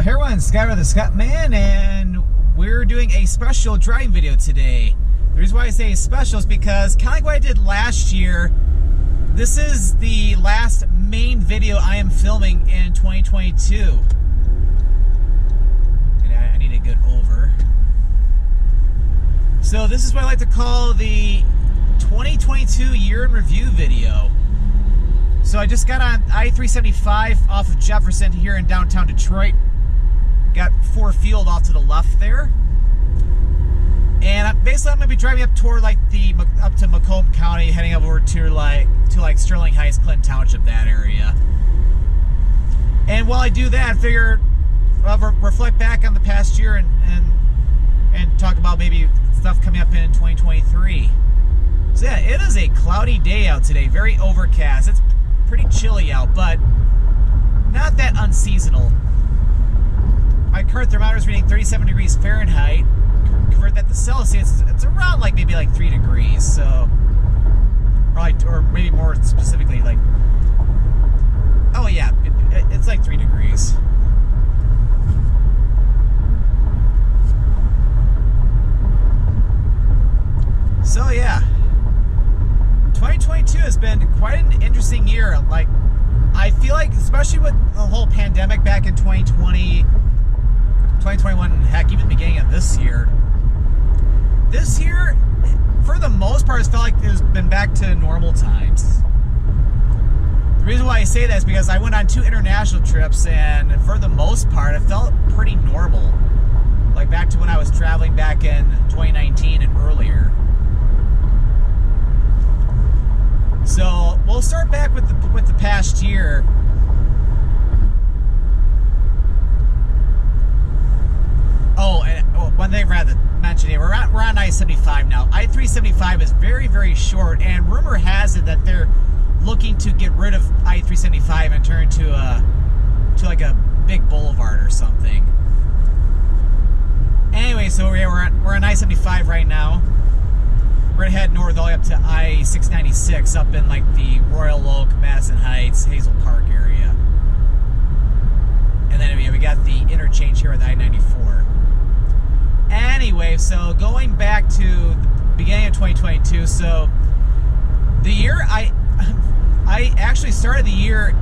Hey everyone, Scott with the Scottman, and we're doing a special driving video today. The reason why I say special is because, kind of like what I did last year, this is the last main video I am filming in 2022. And I need to get over. So this is what I like to call the 2022 year in review video. So I just got on I-375 off of Jefferson here in downtown Detroit. Got Ford Field off to the left there. And basically I'm going to be driving up toward up to Macomb County, heading over to Sterling Heights, Clinton Township, that area. And while I do that, I figure I'll reflect back on the past year and talk about maybe stuff coming up in 2023. So yeah, it is a cloudy day out today, very overcast. It's pretty chilly out, but not that unseasonal. My current thermometer is reading 37 degrees Fahrenheit. Convert that to Celsius, it's around maybe 3 degrees. So, or maybe more specifically, oh yeah, it's 3 degrees. So yeah, 2022 has been quite an interesting year. I feel like, especially with the whole pandemic back in 2020, 2021, heck, even the beginning of this year. This year, for the most part, it's felt like it's been back to normal times. The reason why I say that is because I went on 2 international trips, and for the most part, it felt pretty normal. Back to when I was traveling back in 2019 and earlier. So we'll start back with the past year. Oh, and one thing I forgot to mention here, we're on I-75 now. I-375 is very, very short, and rumor has it that they're looking to get rid of I-375 and turn to a big boulevard or something. Anyway, so we're on I-75 right now. We're gonna head north all the way up to I-696 up in the Royal Oak, Madison Heights, Hazel Park area. And then we got the interchange here with I-94. Anyway, so going back to the beginning of 2022, so the year I actually started the year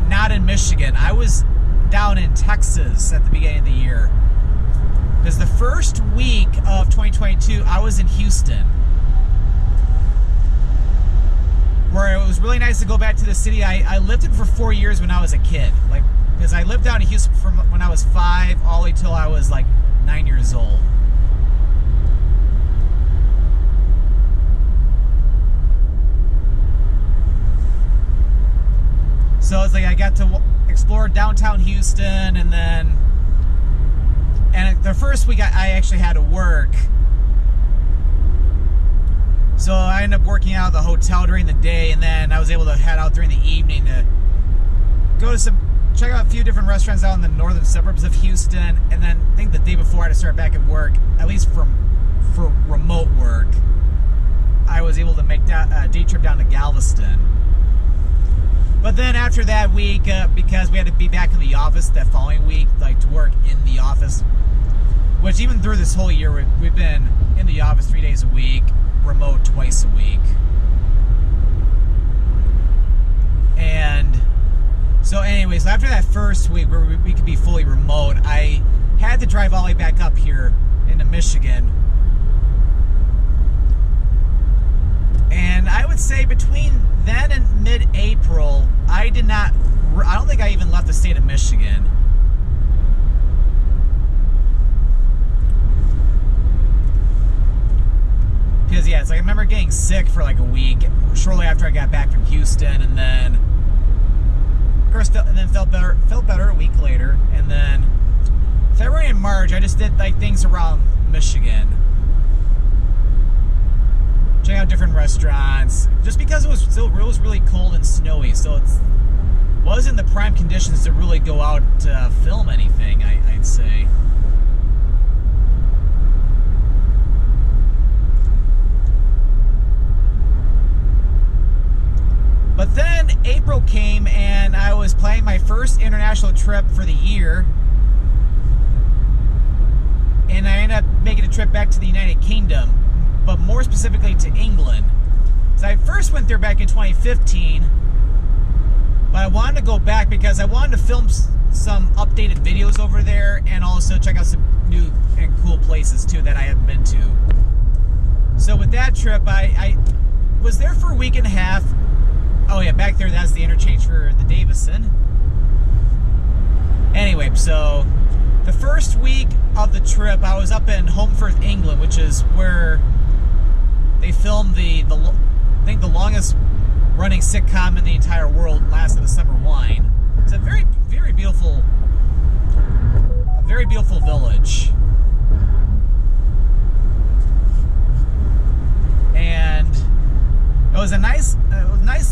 not in Michigan. I was down in Texas at the beginning of the year. Because the first week of 2022, I was in Houston, where it was really nice to go back to the city. I lived it for 4 years when I was a kid. Because I lived down in Houston from when I was 5 all the way till I was 9 years old. So it's I got to explore downtown Houston, and the first week I actually had to work. So I ended up working out of the hotel during the day, and then I was able to head out during the evening to go to check out a few different restaurants out in the northern suburbs of Houston, and then I think the day before I had to start back at work, at least for remote work, I was able to make a day trip down to Galveston. But then after that week, because we had to be back in the office that following week, to work in the office, which even through this whole year, we've been in the office 3 days a week, remote twice a week. And so anyway, so after that first week where we could be fully remote, I had to drive all the way back up here into Michigan. And I would say between then and mid-April, I don't think I even left the state of Michigan. Because yeah, I remember getting sick for a week shortly after I got back from Houston, and then of course felt better a week later, and then February and March I just did things around Michigan, checking out different restaurants, just because it was really cold and snowy, so it wasn't the prime conditions to really go out to film anything, I'd say. But then April came, and I was planning my first international trip for the year, and I ended up making a trip back to the United Kingdom, but more specifically to England. So I first went there back in 2015, but I wanted to go back because I wanted to film some updated videos over there and also check out some new and cool places too that I haven't been to. So with that trip, I was there for a week and a half. Oh yeah, back there, that's the interchange for the Davison. Anyway, so the first week of the trip, I was up in Holmfirth, England, which is where they filmed I think the longest running sitcom in the entire world, Last of the Summer Wine. It's a very, very beautiful village. And it was a nice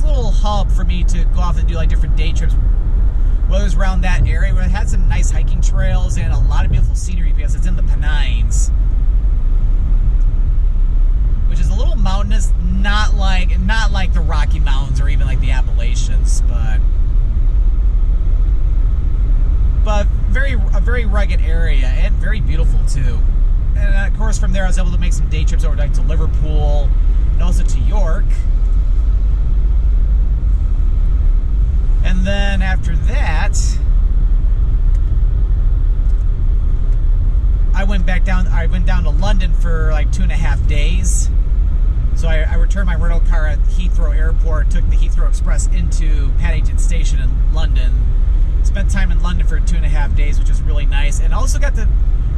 little hub for me to go off and do like different day trips. Whether it was around that area where it had some nice hiking trails and a lot of beautiful scenery because it's in the Pennines, which is a little mountainous, not like the Rocky Mountains or even like the Appalachians, but a very rugged area and very beautiful too. And of course, from there I was able to make some day trips over to Liverpool and also to York. And then after that, I went down to London for like 2.5 days. So I returned my rental car at Heathrow Airport, took the Heathrow Express into Paddington Station in London. Spent time in London for 2.5 days, which was really nice. And also got to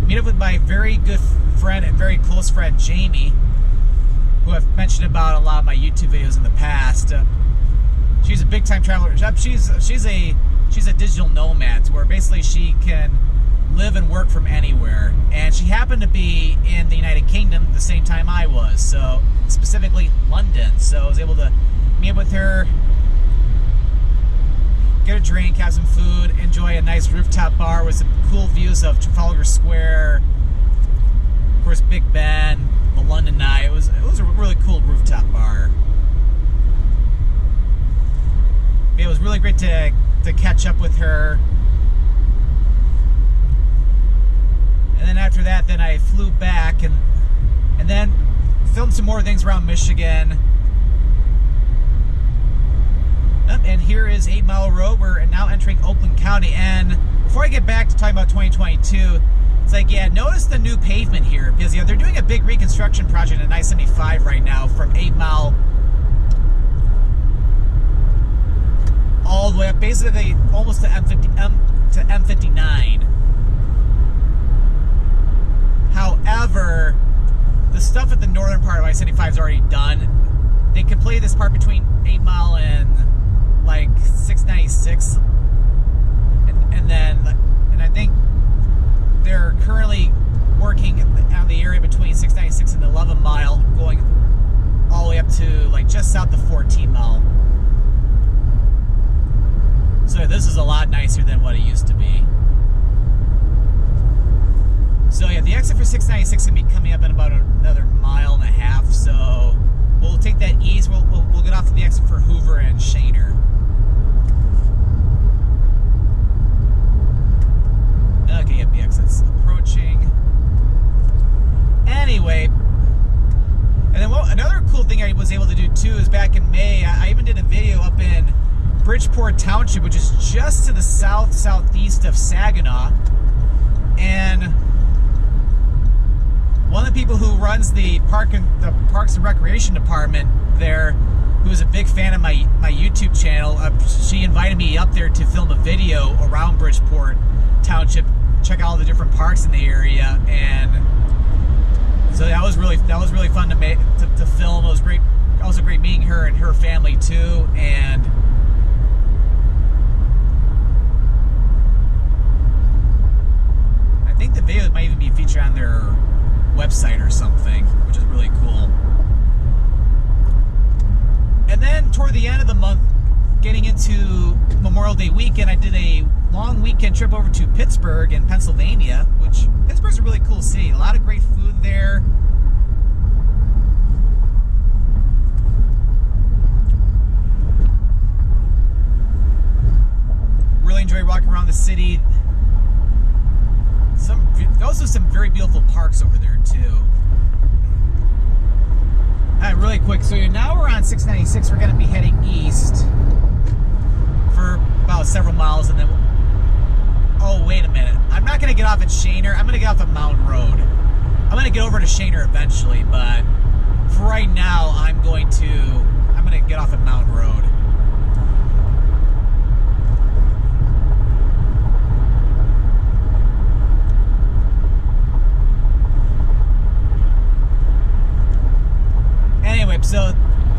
meet up with my very good friend and very close friend, Jamie, who I've mentioned about a lot of my YouTube videos in the past. She's a big-time traveler. She's a digital nomad, where basically she can live and work from anywhere. And she happened to be in the United Kingdom the same time I was, so specifically London. So I was able to meet up with her, get a drink, have some food, enjoy a nice rooftop bar with some cool views of Trafalgar Square, of course Big Ben, the London Eye. It was a really cool rooftop bar. It was really great to catch up with her. And then after that, then I flew back and then filmed some more things around Michigan. And here is 8 Mile Road. We're now entering Oakland County. And before I get back to talking about 2022, it's like, yeah, notice the new pavement here, because they're doing a big reconstruction project at I-75 right now from 8 Mile all the way up, basically almost to M59. However, the stuff at the northern part of I-75 is already done. They completed this part between 8 Mile and like 696, and I think they're currently working on the area between 696 and 11 Mile, going all the way up to like just south of 14 Mile. So this is a lot nicer than what it used to be. So yeah, the exit for 696 is going to be coming up in about another 1.5 miles. So we'll take that east. We'll get off to the exit for Hoover and Schoenherr. Okay, yep, the exit's approaching. Anyway, and then another cool thing I was able to do too is back in May, I even did a video up in Bridgeport Township, which is just to the southeast of Saginaw. And one of the people who runs the Parks and Recreation department there, who is a big fan of my YouTube channel, she invited me up there to film a video around Bridgeport Township, check out all the different parks in the area, and so that was really fun to film. It was great. Also great meeting her and her family too, and I think the video might even be featured on their website or something, which is really cool. And then toward the end of the month, getting into Memorial Day weekend, I did a long weekend trip over to Pittsburgh in Pennsylvania, which Pittsburgh's a really cool city. A lot of great food there. Really enjoy walking around the city. Also some very beautiful parks over there too. Alright, really quick, so now we're on 696, we're going to be heading east for about several miles, and then, oh, wait a minute, I'm not going to get off at Schoenherr, I'm going to get off at Mound Rd. I'm going to get over to Schoenherr eventually, but for right now, I'm going to get off at Mound Rd. Anyway, so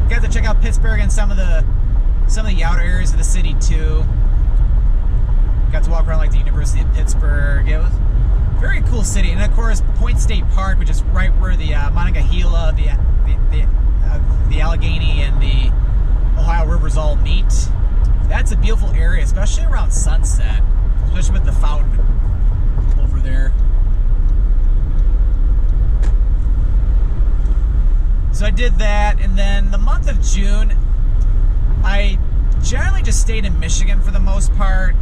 got to check out Pittsburgh and some of the outer areas of the city too. Got to walk around like the University of Pittsburgh. It was a very cool city, and of course Point State Park, which is right where the Monongahela, the Allegheny, and the Ohio rivers all meet. That's a beautiful area, especially around sunset, especially with the fountain over there. So I did that, and then the month of June, I generally just stayed in Michigan for the most part.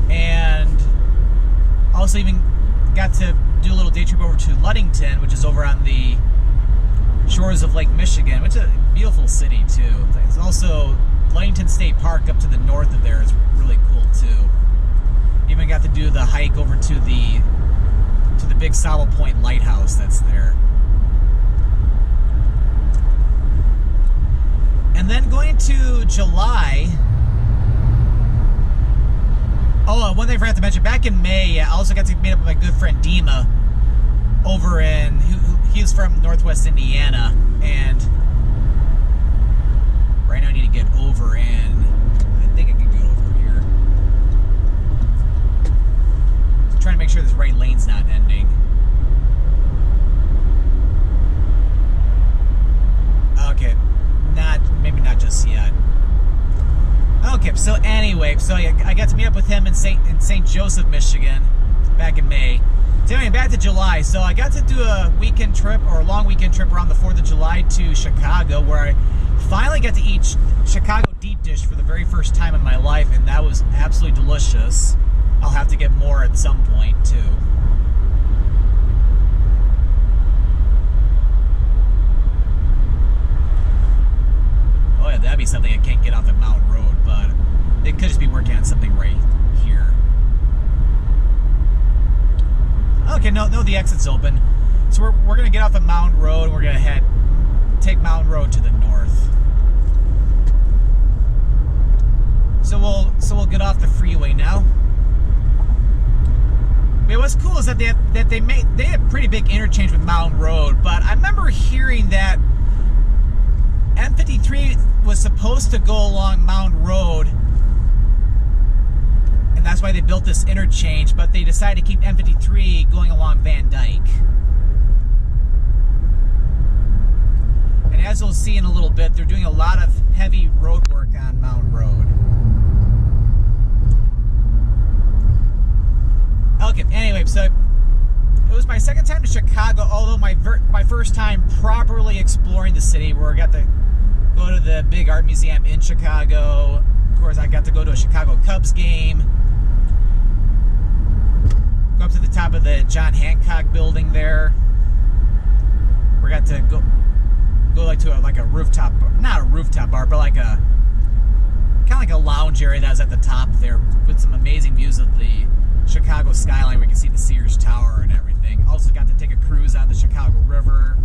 And also even got to do a little day trip over to Ludington, which is over on the shores of Lake Michigan, which is a beautiful city too. There's also Ludington State Park up to the north of there is really cool too. Even got to do the hike over to the big Sawell Point lighthouse that's there. And then going into July, oh, one thing I forgot to mention, back in May, I also got to meet up with my good friend Dima over in, he's from Northwest Indiana, and right now I need to get over in, I think I can get over here. Just trying to make sure this right lane's not ending. Okay, maybe not just yet. Okay, so anyway, so I got to meet up with him in St. Joseph, Michigan, back in May. So anyway, back to July. So I got to do a weekend trip, or a long weekend trip around the 4th of July to Chicago, where I finally got to eat Chicago deep dish for the very first time in my life, and that was absolutely delicious. I'll have to get more at some point, too. Oh yeah, that'd be something I can't get off at Mound Rd, but they could just be working on something right here. Okay, no, the exit's open. So we're gonna get off at Mound Rd, and we're gonna take Mound Rd to the north. So we'll get off the freeway now. But what's cool is that they had a pretty big interchange with Mound Rd, but I remember hearing that M53 was supposed to go along Mound Rd, and that's why they built this interchange, but they decided to keep M53 going along Van Dyke. And as you'll see in a little bit, they're doing a lot of heavy road work on Mound Rd. Okay, anyway, so it was my second time to Chicago, although my first time properly exploring the city, where I got to go to the big art museum in Chicago. Of course, I got to go to a Chicago Cubs game. Go up to the top of the John Hancock building there. We got to go like to a rooftop, not a rooftop bar, but like a kind of like a lounge area that was at the top there with some amazing views of the Chicago skyline. We can see the Sears Tower and everything. Also got to take a cruise on the Chicago River.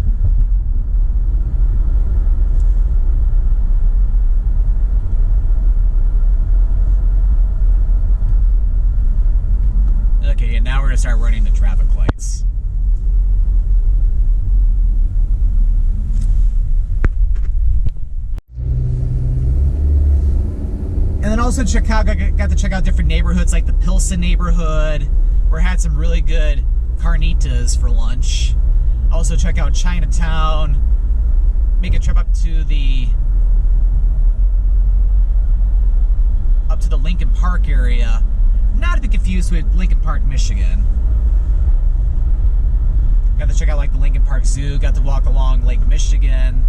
Okay, and now we're gonna start running the traffic lights. And then also in Chicago, I got to check out different neighborhoods like the Pilsen neighborhood, where I had some really good carnitas for lunch. Also check out Chinatown, make a trip up to the Lincoln Park area. Not to be confused with Lincoln Park, Michigan. Got to check out like the Lincoln Park Zoo, got to walk along Lake Michigan.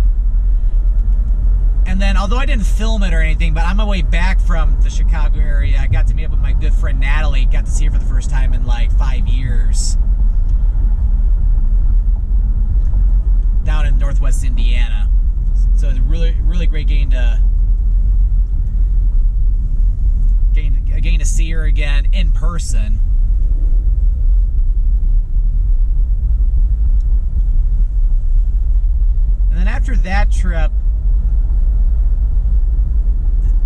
And then, although I didn't film it or anything, but on my way back from the Chicago area, I got to meet up with my good friend Natalie. Got to see her for the first time in like 5 years down in Northwest Indiana. So it's really great getting to see her again in person. And then after that trip,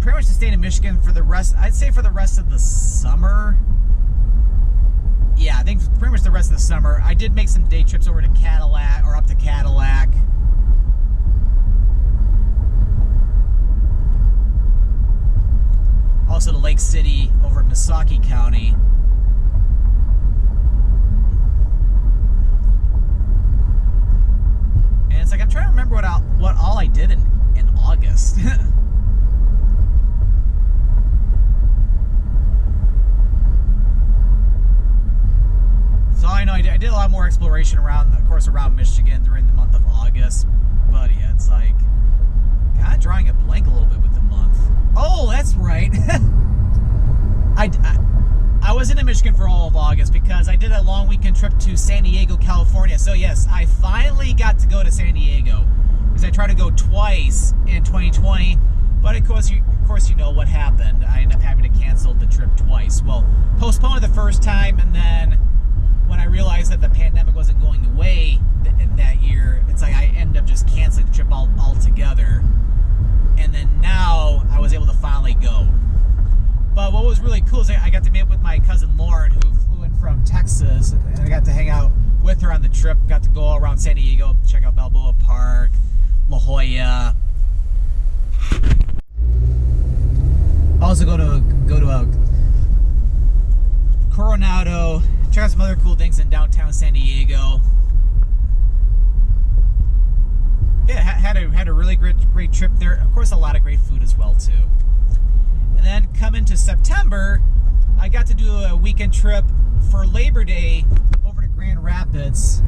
pretty much to stay in Michigan for the rest, I'd say for the rest of the summer. Yeah, I think pretty much the rest of the summer. I did make some day trips over to Cadillac, or up to Cadillac. Also to Lake City over at Missaukee County. And it's like, I'm trying to remember what all I did in August. So I know I did a lot more exploration around, of course, around Michigan during the month of August. But yeah, it's like kind of drawing a blank a little bit with the month. Oh, that's right. I was in Michigan for all of August because I did a long weekend trip to San Diego, California. So yes, I finally got to go to San Diego because I tried to go twice in 2020, but of course you know what happened. I ended up having to cancel the trip twice. Well, postponed it the first time, and then when I realized that the pandemic wasn't going away in that year, it's like I ended up just canceling the trip altogether. And then now I was able to finally go. But what was really cool is I got to meet up with my cousin Lauren, who flew in from Texas, and I got to hang out with her on the trip. Got to go all around San Diego, check out Balboa Park, La Jolla. Also go to Coronado, check out some other cool things in downtown San Diego. Yeah, had a really great trip there. Of course, a lot of great food as well too. And then come into September, I got to do a weekend trip for Labor Day over to Grand Rapids,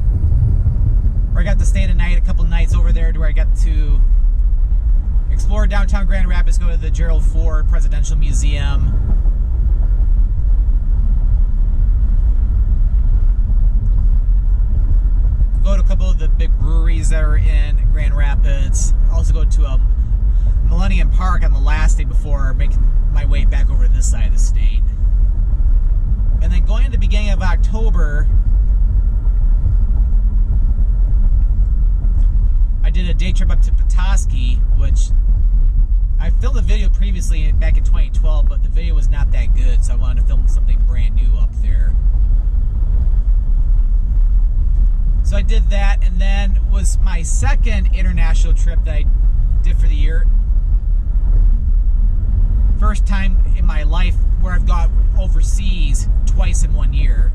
where I got to stay a couple nights over there, where I got to explore downtown Grand Rapids, go to the Gerald Ford Presidential Museum. Go to a couple of the big breweries that are in Grand Rapids. Also go to a Millennium Park on the last day before making my way back over to this side of the state. And then going into the beginning of October, I did a day trip up to Petoskey, which I filmed a video previously back in 2012, but the video was not that good, so I wanted to film something brand new up there. So I did that, and then was my second international trip that I did for the year. First time in my life where I've gone overseas twice in 1 year.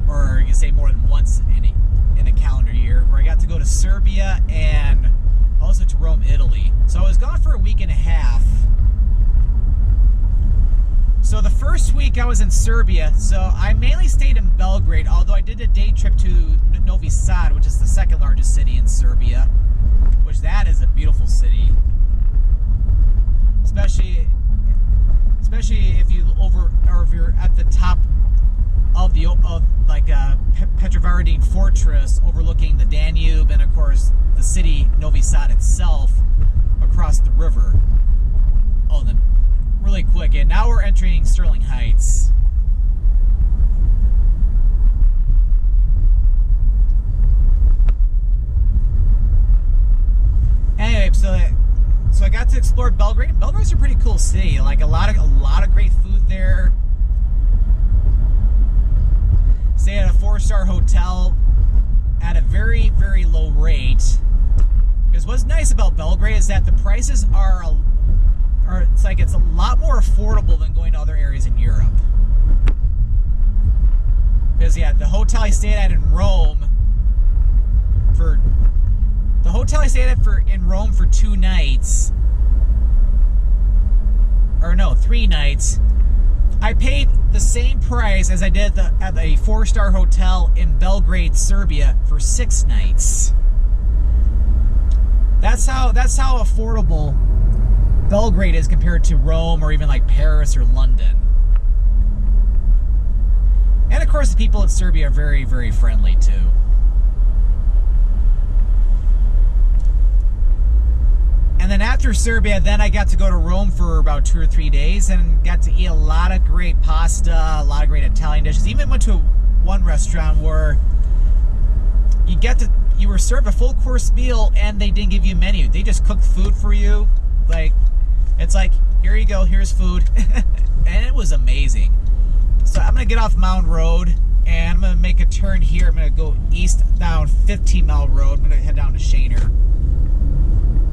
Or you can say more than once in a calendar year, where I got to go to Serbia and also to Rome, Italy. So I was gone for a week and a half. So the first week I was in Serbia, so I mainly stayed in Belgrade, although I did a day trip to Novi Sad, which is the second largest city in Serbia, which that is a beautiful city. Especially if you're at the top of Petrovaradin Fortress, overlooking the Danube, and of course the city Novi Sad itself across the river. Oh, then really quick, and now we're entering Sterling Heights. Anyway, so I got to explore Belgrade. Belgrade's a pretty cool city. Like a lot of great food there. Stay at a 4-star hotel at a very, very low rate. Because what's nice about Belgrade is that the prices it's a lot more affordable than going to other areas in Europe. Because yeah, the hotel I stayed at in Rome in Rome for 2 nights, or no, 3 nights, I paid the same price as I did at a 4-star hotel in Belgrade, Serbia for 6 nights. That's how affordable Belgrade is compared to Rome or even like Paris or London. And of course, the people in Serbia are very, very friendly too. And then after Serbia, then I got to go to Rome for about 2 or 3 days and got to eat a lot of great pasta, a lot of great Italian dishes. Even went to one restaurant where you were served a full course meal and they didn't give you a menu. They just cooked food for you. Like, it's like, here you go, here's food. And it was amazing. So I'm gonna get off Mound Road and I'm gonna make a turn here. I'm gonna go east down 15 Mile Road. I'm gonna head down to Schoenherr.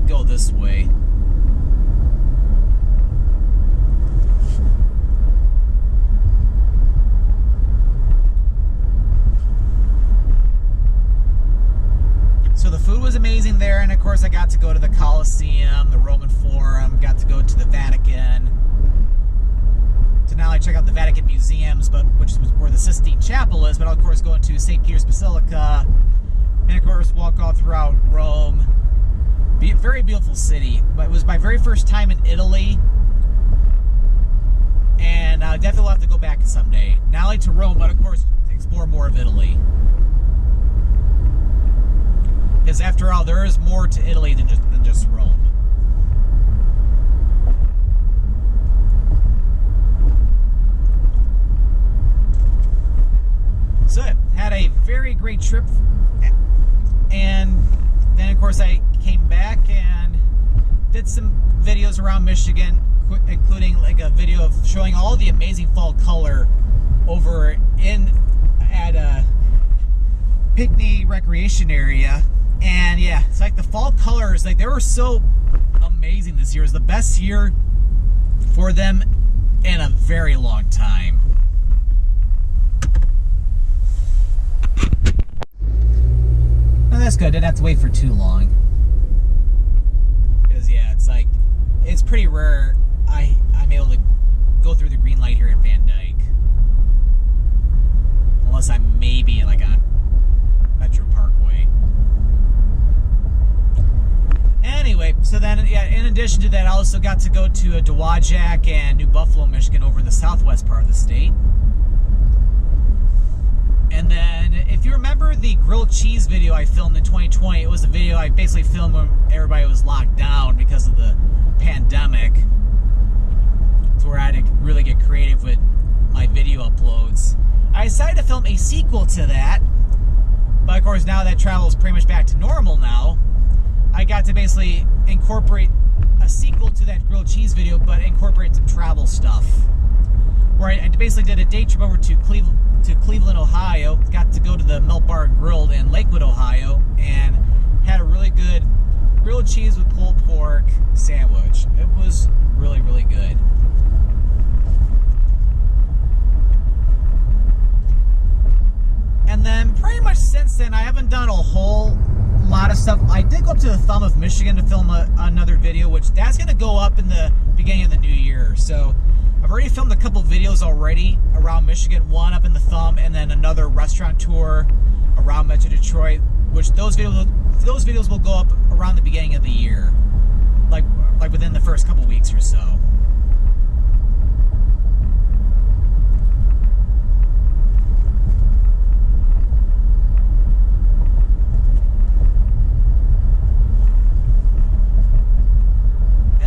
Go this way. So the food was amazing there, and of course I got to go to the Colosseum, the Roman Forum, got to go to the Vatican, to not only check out the Vatican museums, but which is where the Sistine Chapel is, but of course go into St. Peter's Basilica, and of course walk all throughout Rome. Very beautiful city, but it was my very first time in Italy, and I definitely will have to go back someday. Not only to Rome, but of course to explore more of Italy. Because after all, there is more to Italy than just Rome. So I had a very great trip, and then of course I came back and did some videos around Michigan, including like a video of showing all the amazing fall color over at a Pinckney Recreation Area. And yeah, it's like the fall colors, like they were so amazing this year. It was the best year for them in a very long time. No, that's good. Didn't have to wait for too long. Because yeah, it's like, it's pretty rare I'm able to go through the green light here at Van Dyke. Unless I'm maybe like on Metro Parkway. Anyway, so then, yeah, in addition to that, I also got to go to Dowagiac and New Buffalo, Michigan, over the southwest part of the state. And then, if you remember the grilled cheese video I filmed in 2020, it was a video I basically filmed when everybody was locked down because of the pandemic. It's where I had to really get creative with my video uploads. I decided to film a sequel to that, but of course now that travel is pretty much back to normal now, I got to basically incorporate a sequel to that grilled cheese video, but incorporate some travel stuff. Where I basically did a day trip over to Cleveland, Ohio, got to go to the Milk Bar and Grill in Lakewood, Ohio, and had a really good grilled cheese with pulled pork sandwich. It was really, really good. And then pretty much since then, I haven't done a whole lot of stuff. I did go up to the Thumb of Michigan to film another video, which that's going to go up in the beginning of the new year. So I've already filmed a couple videos already around Michigan, one up in the Thumb, and then another restaurant tour around Metro Detroit, which those videos will go up around the beginning of the year, like within the first couple weeks or so.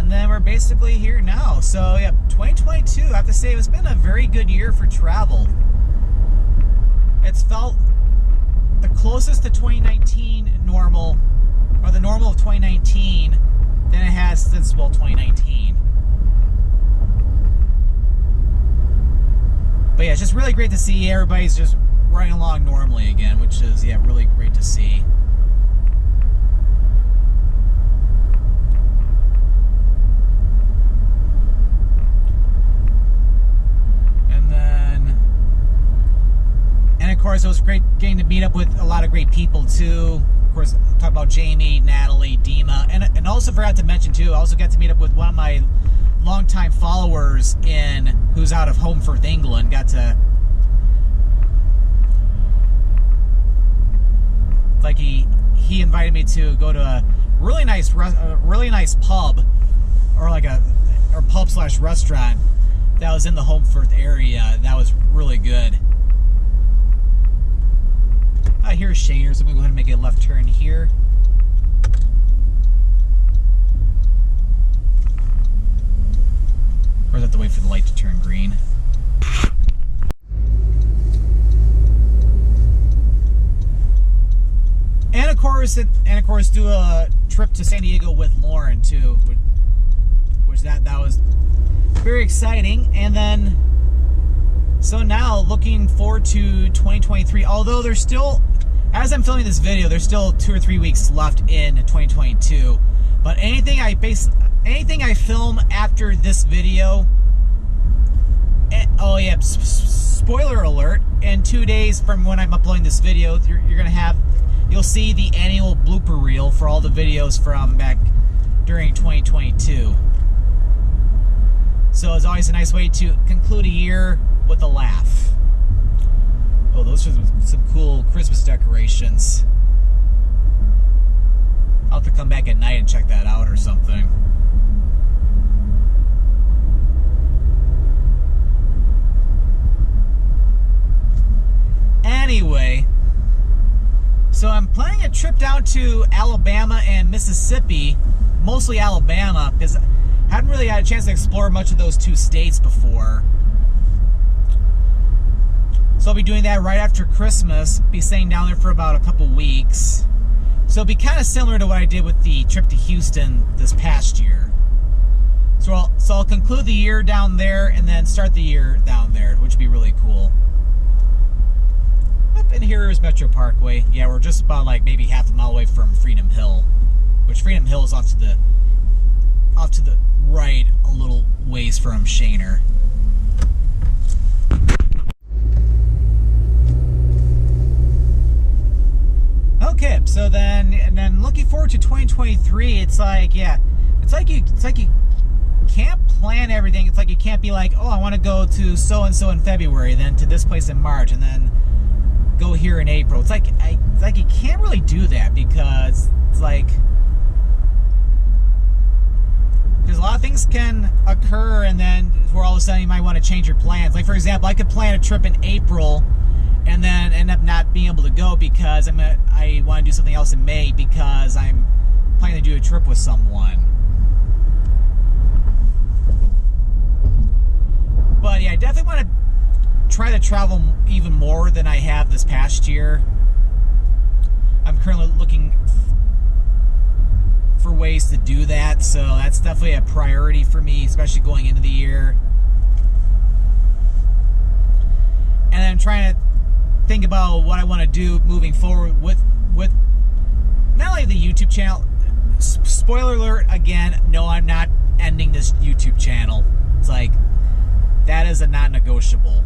Then we're basically here now. So yeah, 2022, I have to say, it's been a very good year for travel. It's felt the closest to 2019 normal, or the normal of 2019, than it has since, well, 2019. But yeah, it's just really great to see everybody's just running along normally again, which is, yeah, really great to see. Of course, it was great getting to meet up with a lot of great people too. Of course, talk about Jamie, Natalie, Dima, and also forgot to mention too, I also got to meet up with one of my longtime followers who's out of Homefirth, England. Got to, like, he invited me to go to a really nice pub, or pub/restaurant that was in the Homefirth area. That was really good. Here's Schoenherr, so I'm going to go ahead and make a left turn here. Or is that the wait for the light to turn green? And of course, do a trip to San Diego with Lauren too, which that was very exciting. And then, so now looking forward to 2023. Although there's still, as I'm filming this video, there's still 2 or 3 weeks left in 2022. But anything I film after this video, oh yeah, spoiler alert! In 2 days from when I'm uploading this video, you'll see the annual blooper reel for all the videos from back during 2022. So it's always a nice way to conclude a year with a laugh. Oh, those are some cool Christmas decorations. I'll have to come back at night and check that out or something. Anyway, so I'm planning a trip down to Alabama and Mississippi, mostly Alabama, because I haven't really had a chance to explore much of those 2 states before. So I'll be doing that right after Christmas, be staying down there for about a couple weeks. So it'll be kind of similar to what I did with the trip to Houston this past year. So I'll conclude the year down there and then start the year down there, which would be really cool. And here is Metro Parkway. Yeah, we're just about like maybe half a mile away from Freedom Hill, which Freedom Hill is off to the right a little ways from Schoenherr. Okay, so then looking forward to 2023. It's like, yeah, it's like you can't plan everything. It's like you can't be like, oh, I want to go to so and so in February, then to this place in March, and then go here in April. It's like you can't really do that because it's like because a lot of things can occur and then where all of a sudden you might want to change your plans. Like for example, I could plan a trip in April and then end up not being able to go because I want to do something else in May because I'm planning to do a trip with someone. But yeah, I definitely want to try to travel even more than I have this past year. I'm currently looking for ways to do that, so that's definitely a priority for me, especially going into the year. And I'm trying to think about what I want to do moving forward with not only the YouTube channel. Spoiler alert again, no, I'm not ending this YouTube channel. It's like that is a non-negotiable.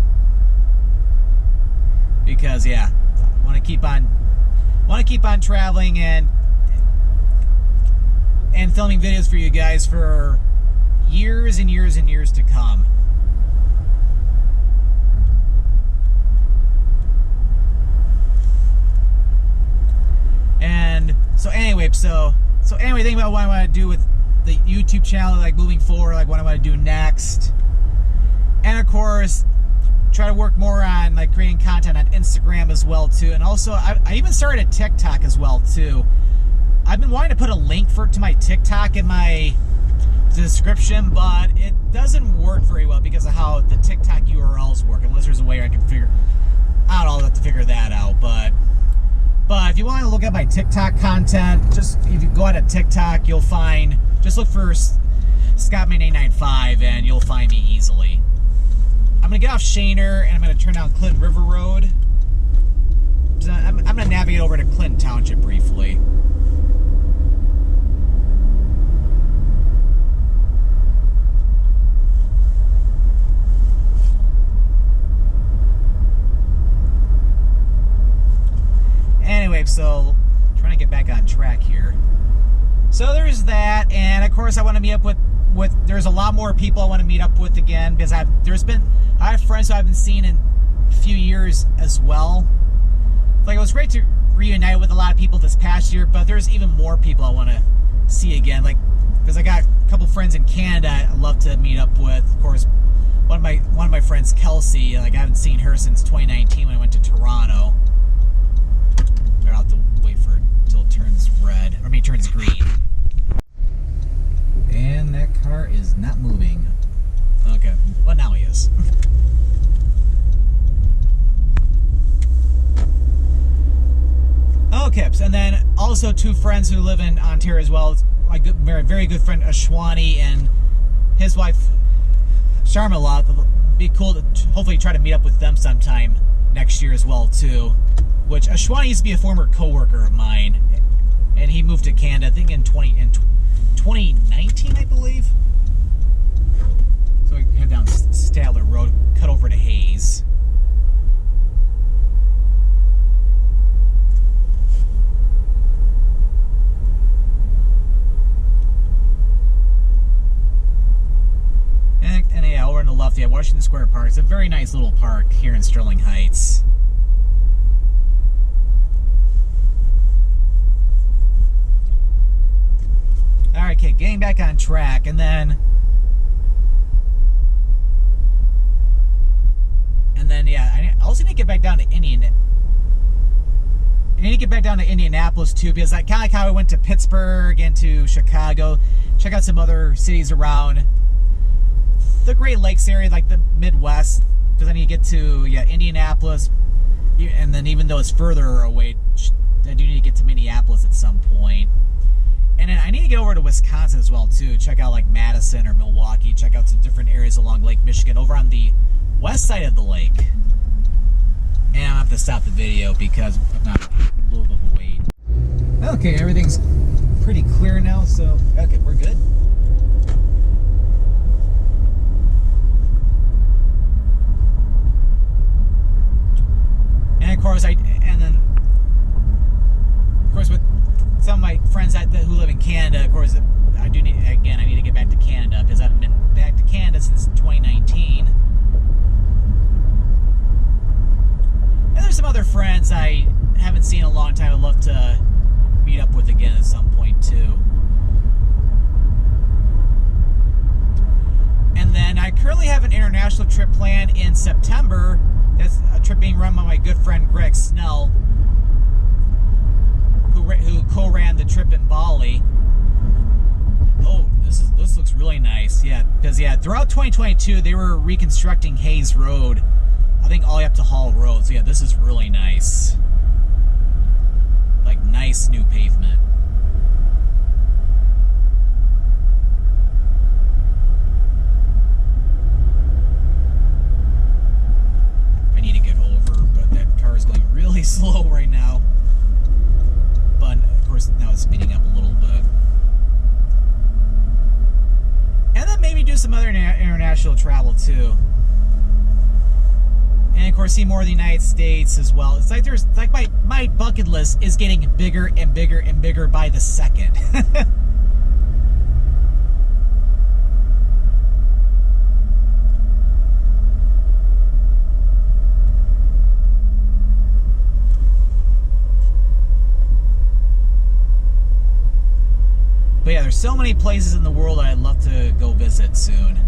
Because yeah, I want to keep on traveling and filming videos for you guys for years and years and years to come. And so anyway, think about what I want to do with the YouTube channel, like moving forward, like what I want to do next, and of course try to work more on like creating content on Instagram as well too. And also I even started a TikTok as well too. I've been wanting to put a link to my TikTok in my description, but it doesn't work very well because of how the TikTok URLs work, unless there's a way I can figure out. I'll have to figure that out. But if you want to look at my TikTok content, just if you go out to TikTok, you'll find, just look for Scottman895 and you'll find me easily. I'm going to get off Schoenherr and I'm going to turn down Clinton River Road. I'm going to navigate over to Clinton Township briefly. Anyway, so trying to get back on track here. So there's that, and of course I want to meet up with there's a lot more people I want to meet up with again, because I have friends who I haven't seen in a few years as well. Like, it was great to reunite with a lot of people this past year, but there's even more people I want to see again. Like, because I got a couple friends in Canada I'd love to meet up with. Of course, one of my friends, Kelsey, like I haven't seen her since 2019 when I went to Toronto. I'll have to wait for it until it turns red. Or I mean, turns green. And that car is not moving. Okay, well now he is. Okay, and then also two friends who live in Ontario as well. My good, very good friend Ashwani and his wife Sharmila. It'd be cool to hopefully try to meet up with them sometime next year as well too. Which Ashwani used to be a former co-worker of mine, and he moved to Canada, I think in 2019, I believe. So we head down Stadler Road, cut over to Hayes. And yeah, over on the left, yeah, Washington Square Park. It's a very nice little park here in Sterling Heights. Alright, okay, getting back on track, and then yeah, I also need to get back down to Indianapolis too, because I kind of like how I went to Pittsburgh and to Chicago, check out some other cities around the Great Lakes area, like the Midwest, because I need to get to Indianapolis, and then even though it's further away, I do need to get to Minneapolis at some point. And then I need to get over to Wisconsin as well too, check out like Madison or Milwaukee, check out some different areas along Lake Michigan over on the west side of the lake. And I'll have to stop the video because I'm not a little bit of a wait. Okay, everything's pretty clear now, so okay, we're good. And of course, with some of my friends who live in Canada, of course, I need to get back to Canada because I haven't been back to Canada since 2019. And there's some other friends I haven't seen in a long time I'd love to meet up with again at some point too. And then I currently have an international trip planned in September. That's a trip being run by my good friend Greg Snell, who co-ran the trip in Bali. Oh, this looks really nice. Yeah, because throughout 2022 they were reconstructing Hayes Road, I think all the way up to Hall Road. So yeah, this is really nice. Like nice new pavement. I need to get over, but that car is going really slow right now. But of course now it's speeding up a little bit. And then maybe do some other international travel too. And of course see more of the United States as well. It's like my bucket list is getting bigger and bigger and bigger by the second. But yeah, there's so many places in the world that I'd love to go visit soon.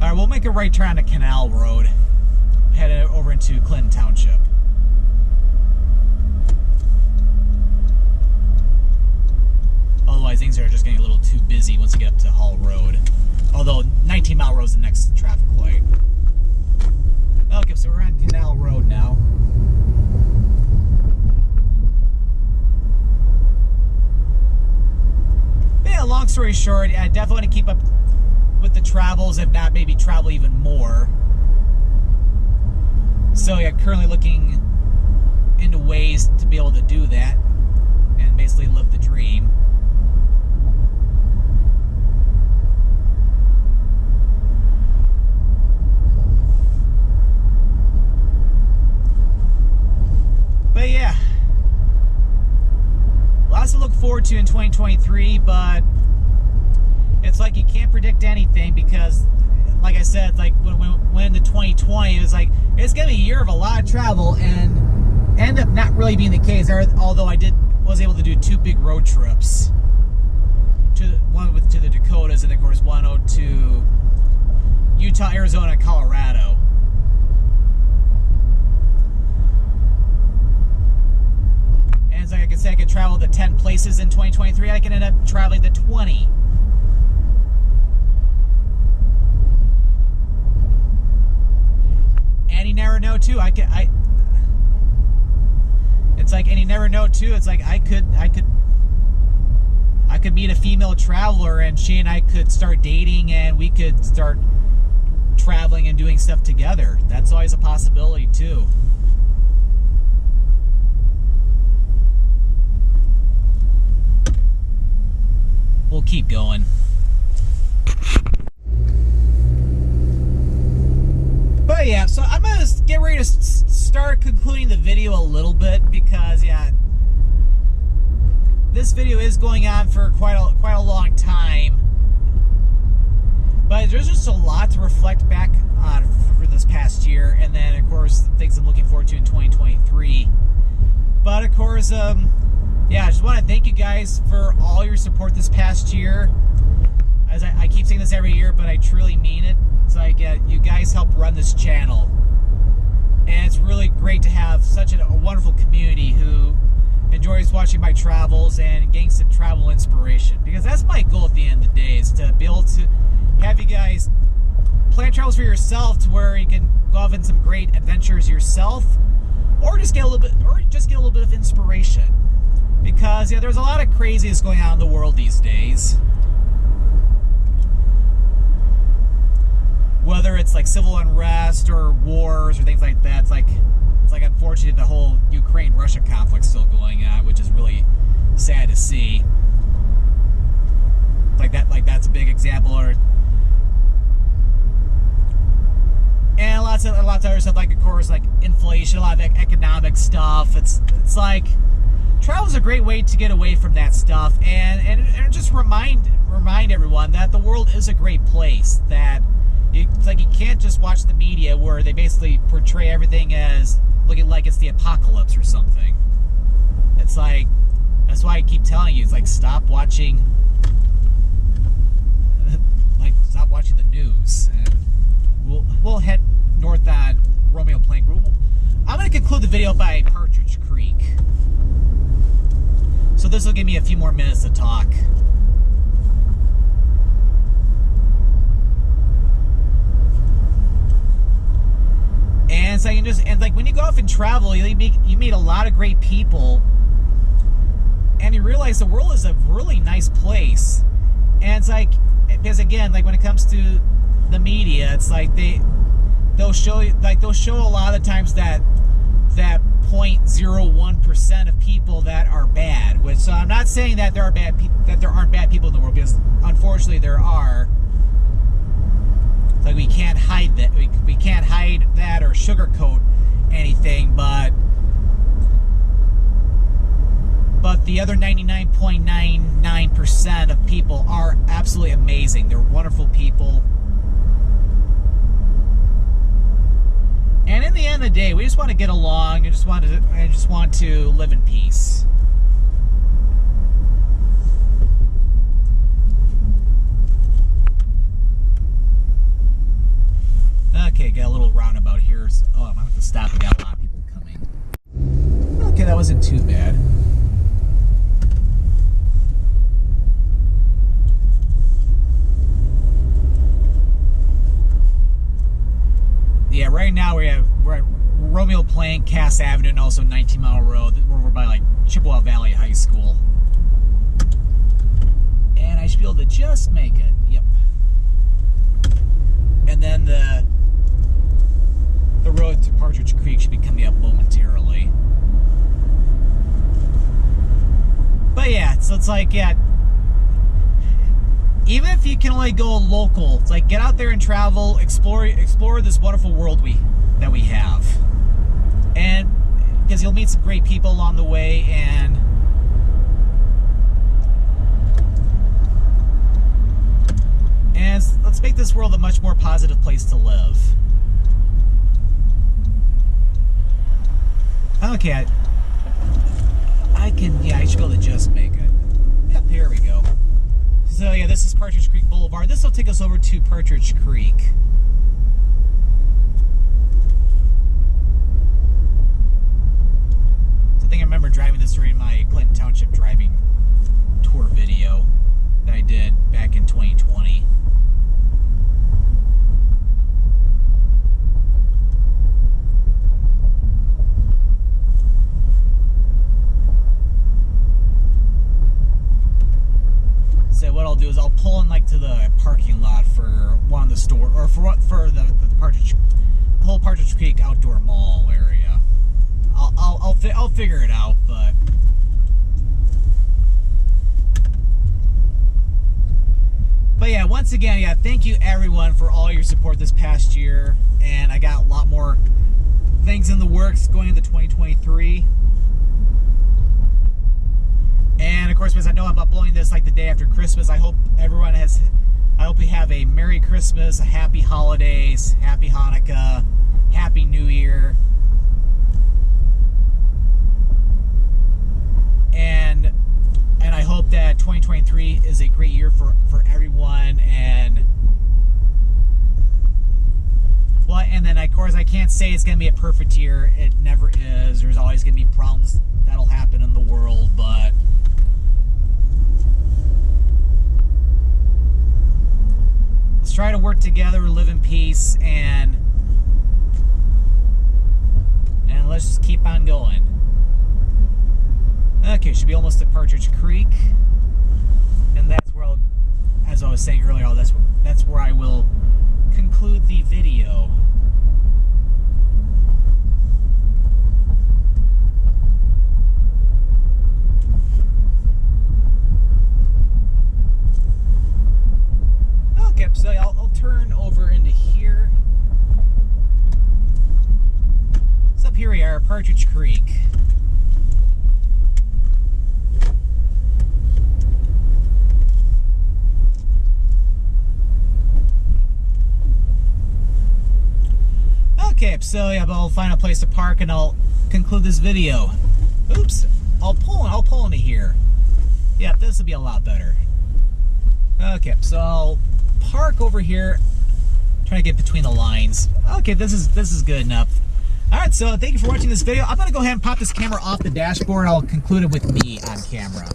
Alright, we'll make a right turn on Canal Road. Head over into Clinton Township. Otherwise, things are just getting a little too busy once you get up to Hall Road. Although, 19 Mile Road is the next traffic light. Okay, so we're on Canal Road now. Yeah, long story short, I definitely want to keep up with the travels, if not maybe travel even more. So yeah, currently looking into ways to be able to do that and basically live the dream. But yeah, lots to look forward to in 2023, but it's like you can't predict anything because, like I said, like when we went into 2020, it was like it's gonna be a year of a lot of travel, and ended up not really being the case. Although I was able to do 2 big road trips, one to the Dakotas, and of course one to Utah, Arizona, and Colorado. 10 places in 2023, I can end up traveling to 20. And you never know too. It's like, and you never know too. It's like I could meet a female traveler, and she and I could start dating, and we could start traveling and doing stuff together. That's always a possibility too. We'll keep going. But yeah, so I'm gonna get ready to start concluding the video a little bit, because yeah, this video is going on for quite a long time. But there's just a lot to reflect back on for this past year, and then of course things I'm looking forward to in 2023. But of course, yeah, I just want to thank you guys for all your support this past year. As I keep saying this every year, but I truly mean it. It's like you guys help run this channel, and it's really great to have such a wonderful community who enjoys watching my travels and getting some travel inspiration, because that's my goal at the end of the day, is to be able to have you guys plan travels for yourself, to where you can go off on some great adventures yourself, or just get a little bit of inspiration. Because yeah, there's a lot of craziness going on in the world these days. Whether it's like civil unrest or wars or things like that, it's like unfortunately the whole Ukraine-Russia conflict still going on, which is really sad to see. Like that's a big example. And lots of other stuff, like of course like inflation, a lot of economic stuff. It's like travel is a great way to get away from that stuff, and just remind everyone that the world is a great place. That it's like you can't just watch the media where they basically portray everything as looking like it's the apocalypse or something. It's like, that's why I keep telling you, it's like stop watching the news, and we'll head north on Romeo Plank. I'm going to conclude the video by Partridge Creek, so this will give me a few more minutes to talk. And so you just, and like when you go off and travel, you meet a lot of great people, and you realize the world is a really nice place. And it's like, because again, like when it comes to the media, it's like they'll show a lot of times that 0.01% of people that are bad. Which, so I'm not saying that there aren't bad people in the world, because unfortunately there are. It's like we can't hide that. We can't hide that or sugarcoat anything, but the other 99.99% of people are absolutely amazing. They're wonderful people. And in the end of the day, we just want to get along and just want to live in peace. Okay, got a little roundabout here. So, I'm gonna have to stop. I got a lot of people coming. Okay, that wasn't too bad. Yeah, right now we're at Romeo Plank, Cass Avenue, and also 19 Mile Road. We're over by like Chippewa Valley High School. And I should be able to just make it. Yep. And then the road to Partridge Creek should be coming up momentarily. But yeah, so it's like, yeah, even if you can only go local, it's like get out there and travel, explore this wonderful world that we have. And because you'll meet some great people along the way, and let's make this world a much more positive place to live. Okay, I should be able to just make it. Yep, here we go. So yeah, this is Partridge Creek Boulevard. This will take us over to Partridge Creek. So I think I remember driving this during my Clinton Township driving for the whole Partridge Creek outdoor mall area. I'll figure it out, but yeah, once again, yeah, thank you everyone for all your support this past year, and I got a lot more things in the works going into 2023. And of course, because I know I'm uploading this like the day after Christmas, I hope we have a Merry Christmas, a Happy Holidays, Happy Hanukkah, Happy New Year. And I hope that 2023 is a great year for everyone. And then of course I can't say it's going to be a perfect year. It never is. There's always going to be problems that'll happen in the world, but let's try to work together, live in peace, and let's just keep on going. Okay, should be almost at Partridge Creek, and that's where as I was saying earlier, that's where I will conclude the video. Okay, so I'll turn over into here. So up here we are, Partridge Creek. Okay, so yeah, I'll find a place to park and I'll conclude this video. Oops, I'll pull into here. Yeah, this will be a lot better. Okay, so I'll park over here. Trying to get between the lines. Okay, this is good enough. All right, so thank you for watching this video. I'm gonna go ahead and pop this camera off the dashboard. I'll conclude it with me on camera.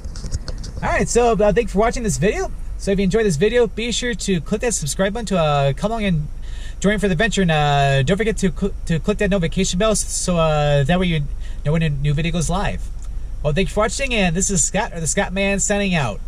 All right, so thank you for watching this video. So if you enjoyed this video, be sure to click that subscribe button to come along and join for the adventure, and don't forget to click that notification bell so that way you know when a new video goes live. Well, thank you for watching, and this is Scott, or the Scottman, signing out.